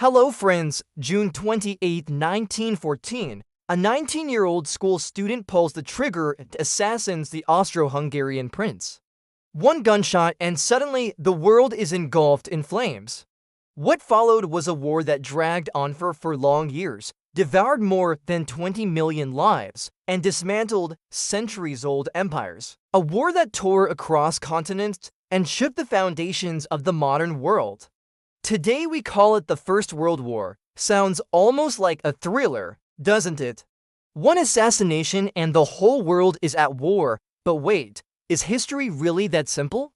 Hello friends, June 28, 1914, a 19-year-old school student pulls the trigger and assassins the Austro-Hungarian prince. One gunshot and suddenly the world is engulfed in flames. What followed was a war that dragged on for long years, devoured more than 20 million lives, and dismantled centuries-old empires. A war that tore across continents and shook the foundations of the modern world. Today we call it the First World War. Sounds almost like a thriller, doesn't it? One assassination and the whole world is at war. But wait, is history really that simple?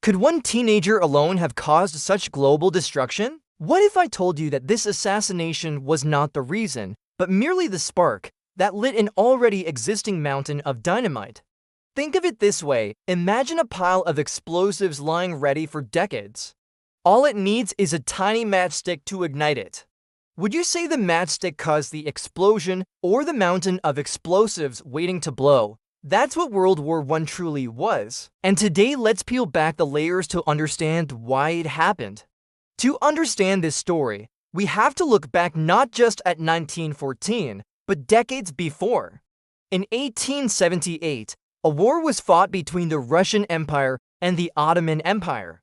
Could one teenager alone have caused such global destruction? What if I told you that this assassination was not the reason, but merely the spark that lit an already existing mountain of dynamite? Think of it this way, imagine a pile of explosives lying ready for decades. All it needs is a tiny matchstick to ignite it. Would you say the matchstick caused the explosion or the mountain of explosives waiting to blow? That's what World War I truly was. And today let's peel back the layers to understand why it happened. To understand this story, we have to look back not just at 1914, but decades before. In 1878, a war was fought between the Russian Empire and the Ottoman Empire.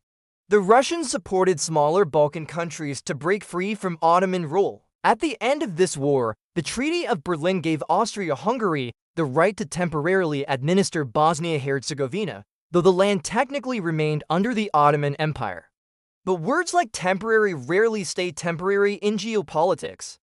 The Russians supported smaller Balkan countries to break free from Ottoman rule. At the end of this war, the Treaty of Berlin gave Austria-Hungary the right to temporarily administer Bosnia-Herzegovina, though the land technically remained under the Ottoman Empire. But words like temporary rarely stay temporary in geopolitics.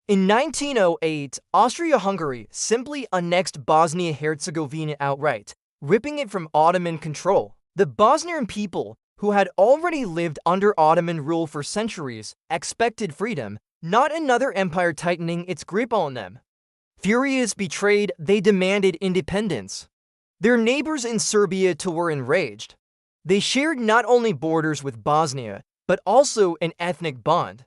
In 1908, Austria-Hungary simply annexed Bosnia-Herzegovina outright, ripping it from Ottoman control. The Bosnian people, who had already lived under Ottoman rule for centuries, expected freedom, not another empire tightening its grip on them. Furious, betrayed, they demanded independence. Their neighbors in Serbia too were enraged. They shared not only borders with Bosnia, but also an ethnic bond.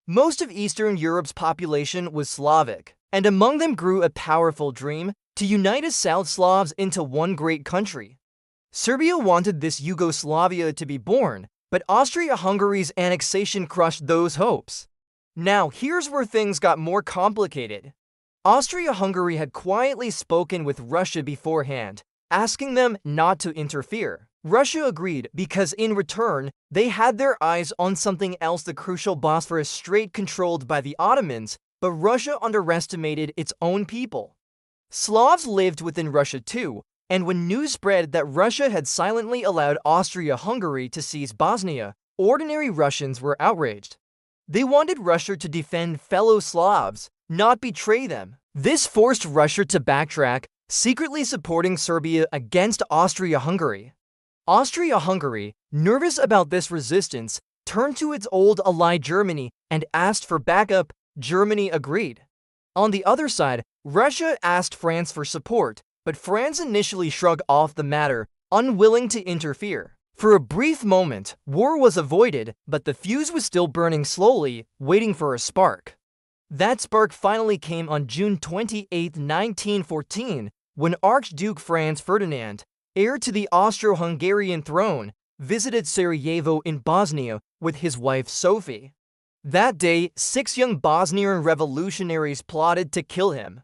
Most of Eastern Europe's population was Slavic, and among them grew a powerful dream to unite as South Slavs into one great country. Serbia wanted this Yugoslavia to be born, but Austria-Hungary's annexation crushed those hopes. Now, here's where things got more complicated. Austria-Hungary had quietly spoken with Russia beforehand, asking them not to interfere. Russia agreed because in return, they had their eyes on something else: the crucial Bosphorus Strait controlled by the Ottomans, but Russia underestimated its own people. Slavs lived within Russia too, and when news spread that Russia had silently allowed Austria-Hungary to seize Bosnia, ordinary Russians were outraged. They wanted Russia to defend fellow Slavs, not betray them. This forced Russia to backtrack, secretly supporting Serbia against Austria-Hungary. Austria-Hungary, nervous about this resistance, turned to its old ally Germany and asked for backup. Germany agreed. On the other side, Russia asked France for support, but France initially shrugged off the matter, unwilling to interfere. For a brief moment, war was avoided, but the fuse was still burning slowly, waiting for a spark. That spark finally came on June 28, 1914, when Archduke Franz Ferdinand, heir to the Austro-Hungarian throne, visited Sarajevo in Bosnia with his wife Sophie. That day, 6 young Bosnian revolutionaries plotted to kill him.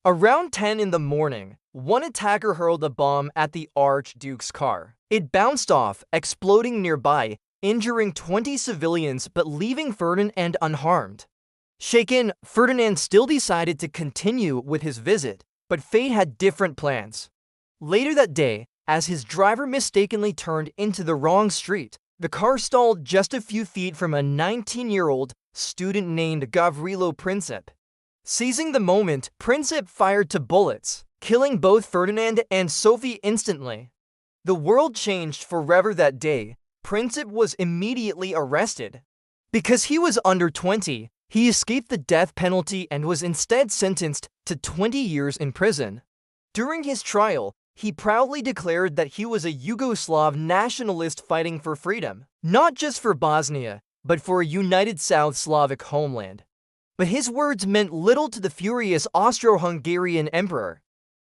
Around 10 in the morning, one attacker hurled a bomb at the Archduke's car. It bounced off, exploding nearby, injuring 20 civilians but leaving Ferdinand unharmed. Shaken, Ferdinand still decided to continue with his visit, but fate had different plans. Later that day, as his driver mistakenly turned into the wrong street, the car stalled just a few feet from a 19-year-old student named Gavrilo Princip. Seizing the moment, Princip fired 2 bullets, killing both Ferdinand and Sophie instantly. The world changed forever that day. Princip was immediately arrested. Because he was under 20, he escaped the death penalty and was instead sentenced to 20 years in prison. During his trial, he proudly declared that he was a Yugoslav nationalist fighting for freedom, not just for Bosnia, but for a united South Slavic homeland. But his words meant little to the furious Austro-Hungarian emperor.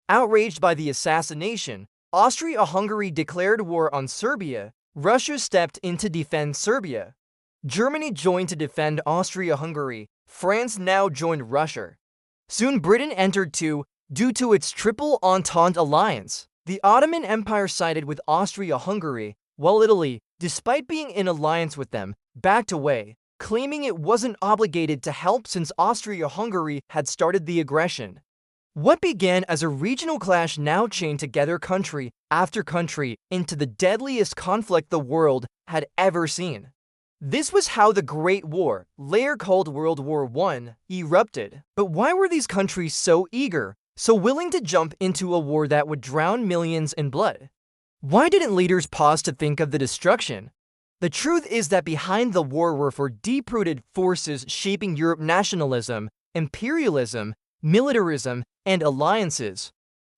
Outraged by the assassination, Austria-Hungary declared war on Serbia. Russia stepped in to defend Serbia. Germany joined to defend Austria-Hungary. France now joined Russia. Soon Britain entered too, due to its Triple Entente alliance. The Ottoman Empire sided with Austria-Hungary, while Italy, despite being in alliance with them, backed away, claiming it wasn't obligated to help since Austria-Hungary had started the aggression. What began as a regional clash now chained together country after country into the deadliest conflict the world had ever seen. This was how the Great War, later called World War I, erupted. But why were these countries so eager, so willing to jump into a war that would drown millions in blood? Why didn't leaders pause to think of the destruction? The truth is that behind the war were for deep-rooted forces shaping Europe: nationalism, imperialism, militarism, and alliances.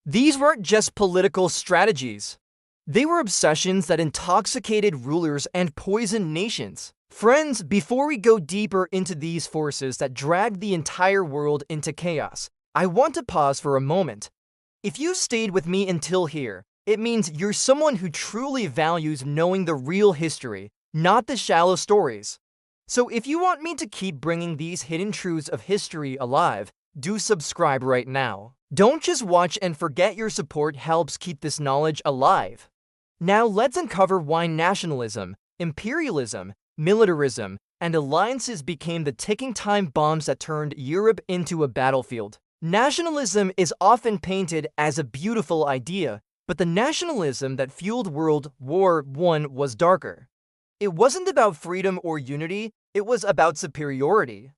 These weren't just political strategies. They were obsessions that intoxicated rulers and poisoned nations. Friends, before we go deeper into these forces that dragged the entire world into chaos, I want to pause for a moment. If you stayed with me until here, it means you're someone who truly values knowing the real history, not the shallow stories. So if you want me to keep bringing these hidden truths of history alive, do subscribe right now. Don't just watch and forget. Your support helps keep this knowledge alive. Now let's uncover why nationalism, imperialism, militarism, and alliances became the ticking time bombs that turned Europe into a battlefield. Nationalism is often painted as a beautiful idea, but the nationalism that fueled World War I was darker. It wasn't about freedom or unity, it was about superiority.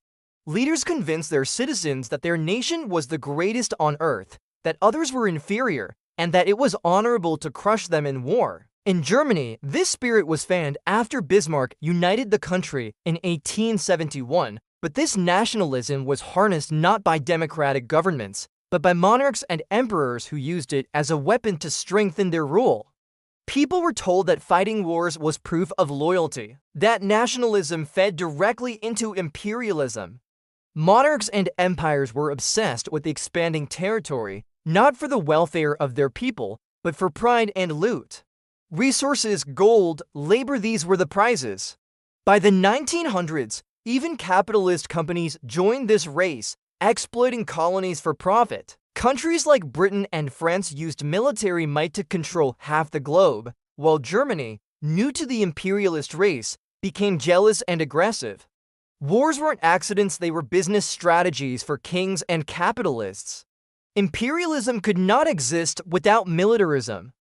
Leaders convinced their citizens that their nation was the greatest on earth, that others were inferior, and that it was honorable to crush them in war. In Germany, this spirit was fanned after Bismarck united the country in 1871, but this nationalism was harnessed not by democratic governments, but by monarchs and emperors who used it as a weapon to strengthen their rule. People were told that fighting wars was proof of loyalty. That nationalism fed directly into imperialism. Monarchs and empires were obsessed with expanding territory, not for the welfare of their people, but for pride and loot. Resources, gold, labor, these were the prizes. By the 1900s, even capitalist companies joined this race, exploiting colonies for profit. Countries like Britain and France used military might to control half the globe, while Germany, new to the imperialist race, became jealous and aggressive. Wars weren't accidents, they were business strategies for kings and capitalists. Imperialism could not exist without militarism.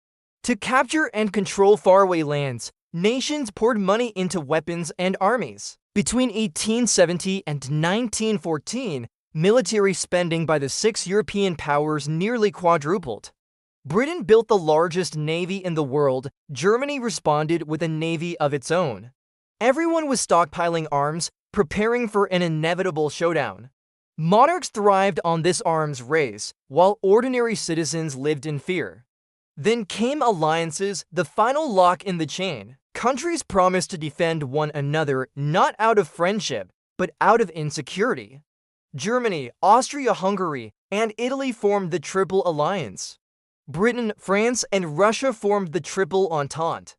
To capture and control faraway lands, nations poured money into weapons and armies. Between 1870 and 1914, military spending by the 6 European powers nearly quadrupled. Britain built the largest navy in the world. Germany responded with a navy of its own. Everyone was stockpiling arms, preparing for an inevitable showdown. Monarchs thrived on this arms race, while ordinary citizens lived in fear. Then came alliances, the final lock in the chain. Countries promised to defend one another not out of friendship, but out of insecurity. Germany, Austria-Hungary, and Italy formed the Triple Alliance. Britain, France, and Russia formed the Triple Entente.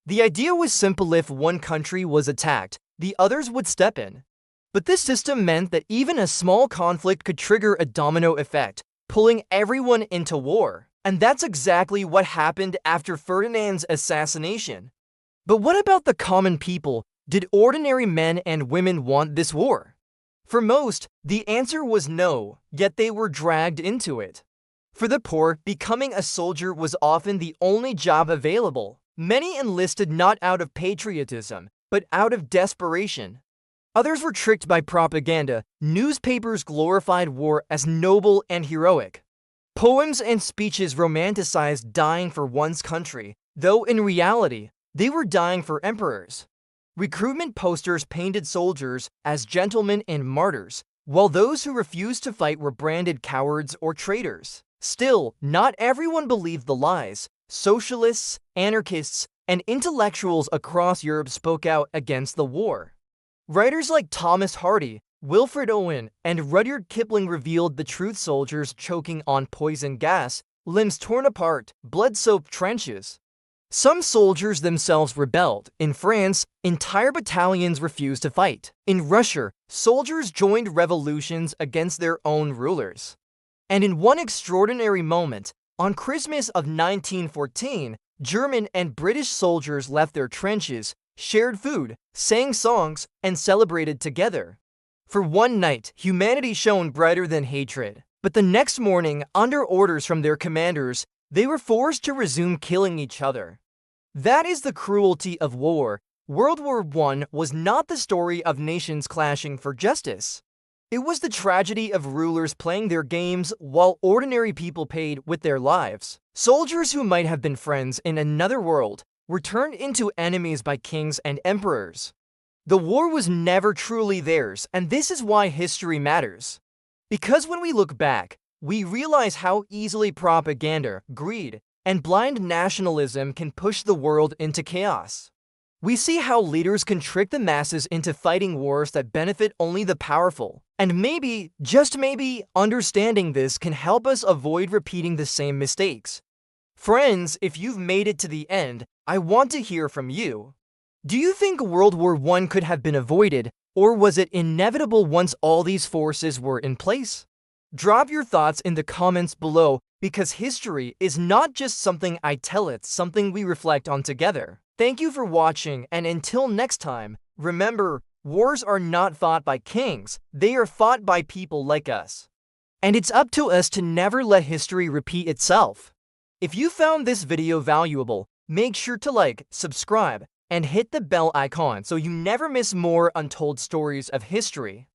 The idea was simple: if one country was attacked, the others would step in. But this system meant that even a small conflict could trigger a domino effect, pulling everyone into war. And that's exactly what happened after Ferdinand's assassination. But what about the common people? Did ordinary men and women want this war? For most, the answer was no, yet they were dragged into it. For the poor, becoming a soldier was often the only job available. Many enlisted not out of patriotism, but out of desperation. Others were tricked by propaganda. Newspapers glorified war as noble and heroic. Poems and speeches romanticized dying for one's country, though in reality, they were dying for emperors. Recruitment posters painted soldiers as gentlemen and martyrs, while those who refused to fight were branded cowards or traitors. Still, not everyone believed the lies. Socialists, anarchists, and intellectuals across Europe spoke out against the war. Writers like Thomas Hardy, Wilfred Owen, and Rudyard Kipling revealed the truth: soldiers choking on poison gas, limbs torn apart, blood-soaked trenches. Some soldiers themselves rebelled. In France, entire battalions refused to fight. In Russia, soldiers joined revolutions against their own rulers. And in one extraordinary moment, on Christmas of 1914, German and British soldiers left their trenches, shared food, sang songs, and celebrated together. For one night, humanity shone brighter than hatred. But the next morning, under orders from their commanders, they were forced to resume killing each other. That is the cruelty of war. World War I was not the story of nations clashing for justice. It was the tragedy of rulers playing their games while ordinary people paid with their lives. Soldiers who might have been friends in another world were turned into enemies by kings and emperors. The war was never truly theirs, and this is why history matters. Because when we look back, we realize how easily propaganda, greed, and blind nationalism can push the world into chaos. We see how leaders can trick the masses into fighting wars that benefit only the powerful. And maybe, just maybe, understanding this can help us avoid repeating the same mistakes. Friends, if you've made it to the end, I want to hear from you. Do you think World War I could have been avoided, or was it inevitable once all these forces were in place? Drop your thoughts in the comments below, because history is not just something I tell, it's something we reflect on together. Thank you for watching, and until next time, remember, wars are not fought by kings, they are fought by people like us. And it's up to us to never let history repeat itself. If you found this video valuable, make sure to like, subscribe, and hit the bell icon so you never miss more untold stories of history.